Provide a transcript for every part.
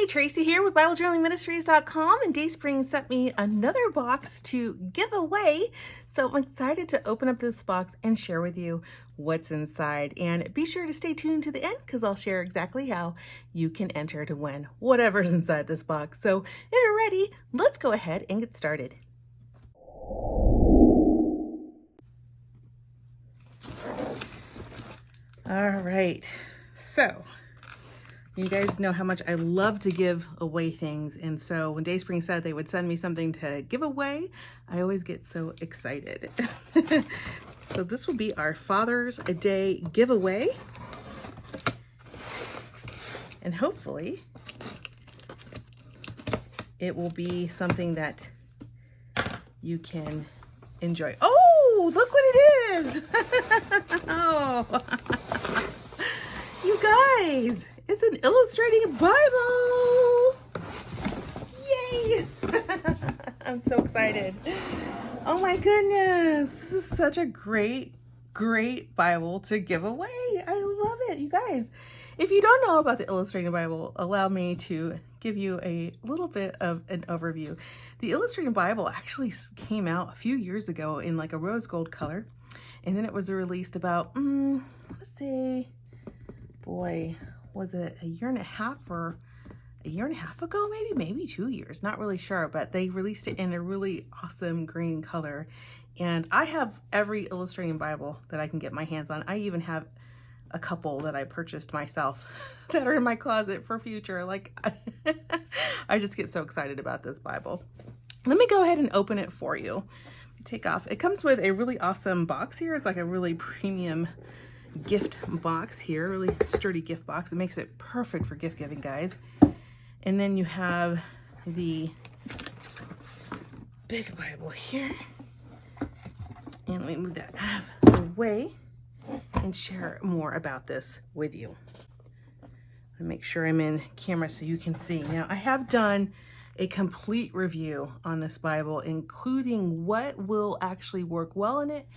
Hey, Tracy here with BibleJournalingMinistries.com, and DaySpring sent me another box to give away. So I'm excited to open up this box and share with you what's inside. And be sure to stay tuned to the end because I'll share exactly how you can enter to win whatever's inside this box. So if you're ready, let's go ahead and get started. All right, so you guys know how much I love to give away things, and so when DaySpring said they would send me something to give away, I always get so excited. So this will be our Father's Day giveaway, and hopefully it will be something that you can enjoy. Oh, look what it is! Oh, you guys! It's an illustrating Bible! Yay! I'm so excited. Oh my goodness. This is such a great Bible to give away. I love it. You guys, if you don't know about the illustrating Bible, allow me to give you a little bit of an overview. The illustrating Bible actually came out a few years ago in like a rose gold color. And then it was released about, let's see, boy, was it a year and a half ago, maybe 2 years, not really sure, but they released it in a really awesome green color. And I have every illustrating Bible that I can get my hands on. I even have a couple that I purchased myself that are in my closet for future. Like, I just get so excited about this Bible. Let me go ahead and open it for you. Take off. It comes with a really awesome box here. It's like a really premium gift box here, really sturdy gift box. It makes it perfect for gift giving, guys. And then you have the big Bible here. And let me move that out of the way and share more about this with you. I make sure I'm in camera so you can see. Now, I have done a complete review on this Bible, including what will actually work well in it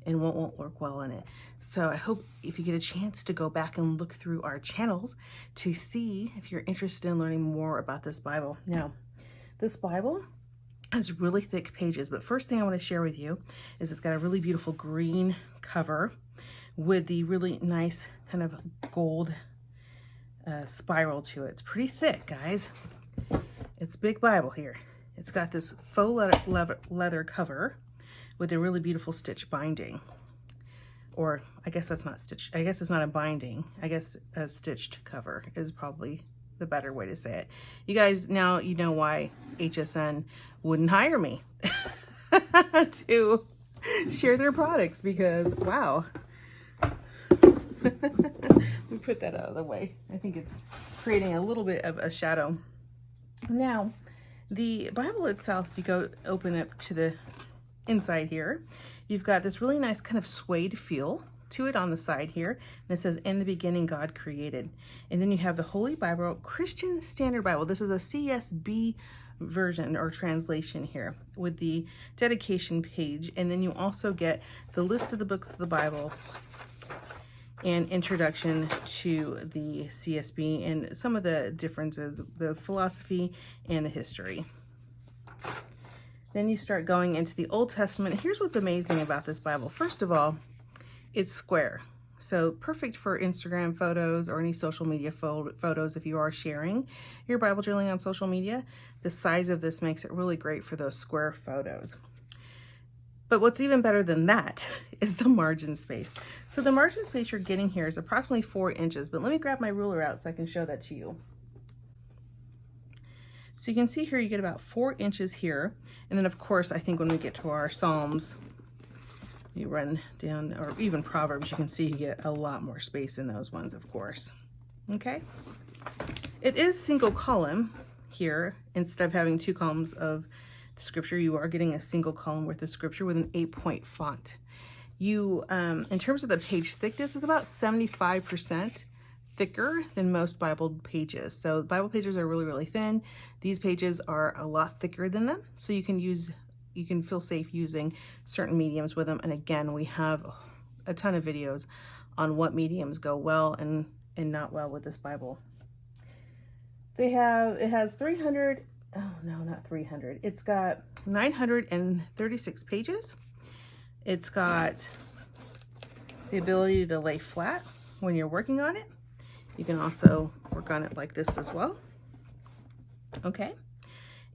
and what won't work well in it. So I hope if you get a chance to go back and look through our channels to see if you're interested in learning more about this Bible. Now, this Bible has really thick pages, but first thing I want to share with you is it's got a really beautiful green cover with the really nice kind of gold spiral to it. It's pretty thick, guys. It's a big Bible here. It's got this faux leather cover with a really beautiful stitch binding. Or I guess that's not stitched. I guess it's not a binding. I guess a stitched cover is probably the better way to say it. You guys, now you know why HSN wouldn't hire me to share their products, because wow. Let me put that out of the way. I think it's creating a little bit of a shadow. Now, the Bible itself, if you go open up to the inside here, you've got this really nice kind of suede feel to it on the side here. And it says, "In the beginning, God created." And then you have the Holy Bible, Christian Standard Bible. This is a CSB version or translation here with the dedication page. And then you also get the list of the books of the Bible and introduction to the CSB and some of the differences, the philosophy and the history. Then you start going into the Old Testament. Here's what's amazing about this Bible. First of all, it's square. So perfect for Instagram photos or any social media photos if you are sharing your Bible journaling on social media. The size of this makes it really great for those square photos. But what's even better than that is the margin space. So the margin space you're getting here is approximately 4 inches, but let me grab my ruler out so I can show that to you. So you can see here you get about 4 inches here. And then of course, I think when we get to our Psalms, you run down, or even Proverbs, you can see you get a lot more space in those ones, of course. Okay. It is single column here. Instead of having 2 columns of the scripture, you are getting a single column worth of scripture with an 8-point font. You, in terms of the page thickness, is about 75% thicker than most Bible pages. So Bible pages are really thin. These pages are a lot thicker than them. So you can feel safe using certain mediums with them. And again, we have a ton of videos on what mediums go well and not well with this Bible. It has 300, oh no, not 300. It's got 936 pages. It's got the ability to lay flat when you're working on it. You can also work on it like this as well. Okay.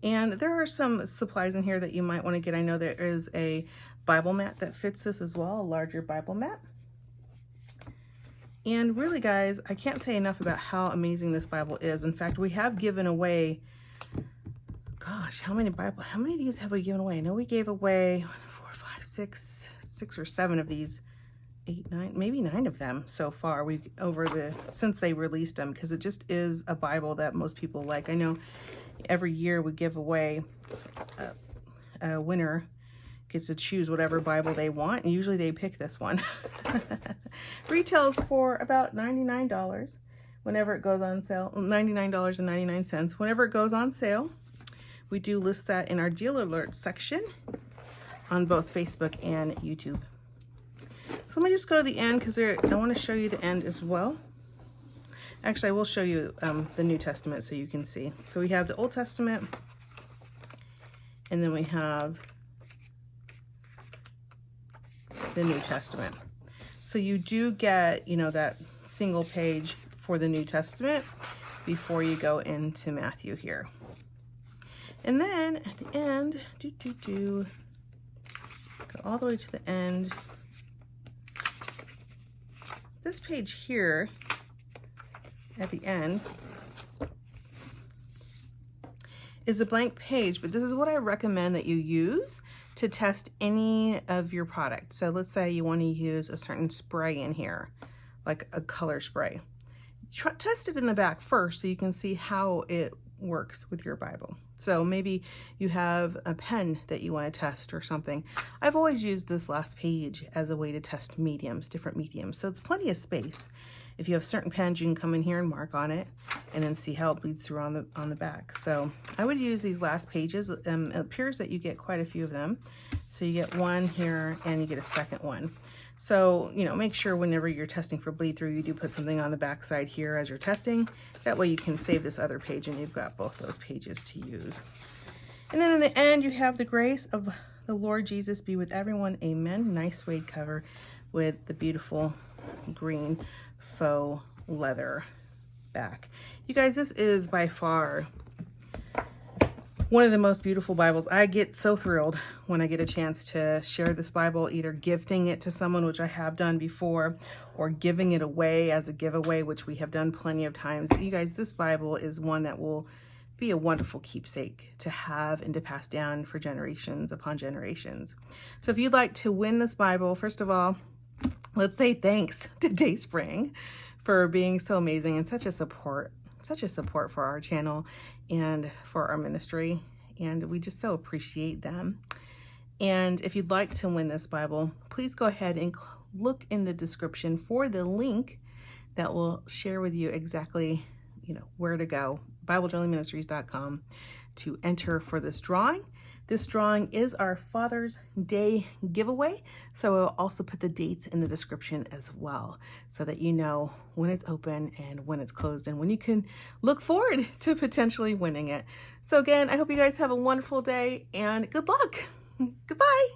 And there are some supplies in here that you might want to get. I know there is a Bible mat that fits this as well, a larger Bible mat. And really, guys, I can't say enough about how amazing this Bible is. In fact, we have given away, gosh, how many of these have we given away? I know we gave away 4, 5, 6 or 7 of these, 8, 9, maybe 9 of them so far. Since they released them, because it just is a Bible that most people like. I know every year we give away a winner gets to choose whatever Bible they want, and usually they pick this one. Retails for about $99 whenever it goes on sale, $99.99 whenever it goes on sale. We do list that in our deal alert section on both Facebook and YouTube. So let me just go to the end, because I want to show you the end as well. Actually, I will show you the New Testament so you can see. So we have the Old Testament, and then we have the New Testament. So you do get, you know, that single page for the New Testament before you go into Matthew here. And then at the end, go all the way to the end. This page here at the end is a blank page, but this is what I recommend that you use to test any of your product. So let's say you want to use a certain spray in here, like a color spray. Test it in the back first so you can see how it works with your Bible. So maybe you have a pen that you want to test or something. I've always used this last page as a way to test mediums, different mediums. So it's plenty of space. If you have certain pens, you can come in here and mark on it and then see how it bleeds through on the back. So I would use these last pages. It appears that you get quite a few of them. So you get one here and you get a second one. So, you know, make sure whenever you're testing for bleed through, you do put something on the back side here as you're testing. That way you can save this other page and you've got both those pages to use. And then in the end, you have the grace of the Lord Jesus be with everyone. Amen. Nice suede cover with the beautiful green faux leather back. You guys, this is by far one of the most beautiful Bibles. I get so thrilled when I get a chance to share this Bible, either gifting it to someone, which I have done before, or giving it away as a giveaway, which we have done plenty of times. You guys, this Bible is one that will be a wonderful keepsake to have and to pass down for generations upon generations. So if you'd like to win this Bible, first of all, let's say thanks to DaySpring for being so amazing and such a support for our channel and for our ministry. And we just so appreciate them. And if you'd like to win this Bible, please go ahead and look in the description for the link that will share with you exactly, you know, where to go, BibleJourneyMinistries.com, to enter for this drawing. This drawing is our Father's Day giveaway, so I'll also put the dates in the description as well so that you know when it's open and when it's closed and when you can look forward to potentially winning it. So again, I hope you guys have a wonderful day and good luck. Goodbye.